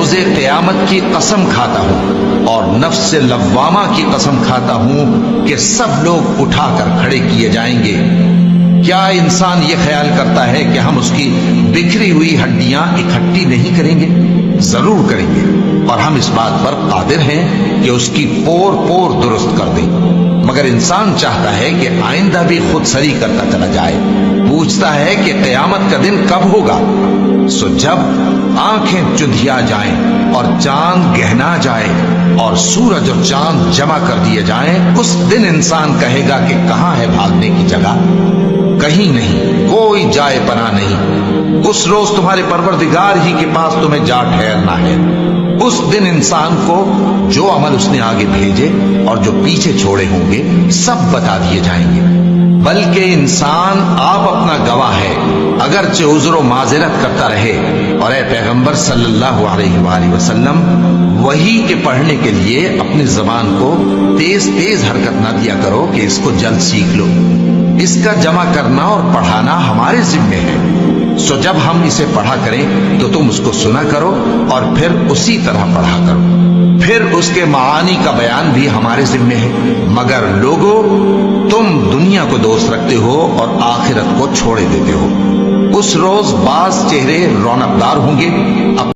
روز قیامت کی قسم کھاتا ہوں اور نفس لوامہ کی قسم کھاتا ہوں کہ سب لوگ اٹھا کر کھڑے کیے جائیں گے۔ کیا انسان یہ خیال کرتا ہے کہ ہم اس کی بکھری ہوئی ہڈیاں اکٹھی نہیں کریں گے؟ ضرور کریں گے، اور ہم اس بات پر قادر ہیں کہ اس کی پور پور درست کر دیں۔ مگر انسان چاہتا ہے کہ آئندہ بھی خود سری کرتا چلا جائے، پوچھتا ہے کہ قیامت کا دن کب ہوگا۔ سو جب آنکھیں چندھیا جائیں اور چاند گہنا جائے اور سورج اور چاند جمع کر دیے جائیں، اس دن انسان کہے گا کہ کہاں ہے بھاگنے کی جگہ؟ کہیں نہیں، کوئی جائے پناہ نہیں۔ اس روز تمہارے پروردگار ہی کے پاس تمہیں جا ٹھہرنا ہے۔ اس دن انسان کو جو عمل اس نے آگے بھیجے اور جو پیچھے چھوڑے ہوں گے سب بتا دیے جائیں گے۔ بلکہ انسان آپ اپنا گواہ ہے، اگرچہ عذر و معذرت کرتا رہے۔ اور اے پیغمبر صلی اللہ علیہ وآلہ وسلم، وحی کے پڑھنے کے لیے اپنی زبان کو تیز تیز حرکت نہ دیا کرو کہ اس کو جلد سیکھ لو۔ اس کا جمع کرنا اور پڑھانا ہمارے ذمے ہے۔ سو جب ہم اسے پڑھا کریں تو تم اس کو سنا کرو اور پھر اسی طرح پڑھا کرو۔ پھر اس کے معانی کا بیان بھی ہمارے ذمے ہے۔ مگر لوگو، تم دنیا کو دوست رکھتے ہو اور آخرت کو چھوڑے دیتے ہو۔ اس روز بعض چہرے رونق دار ہوں گے،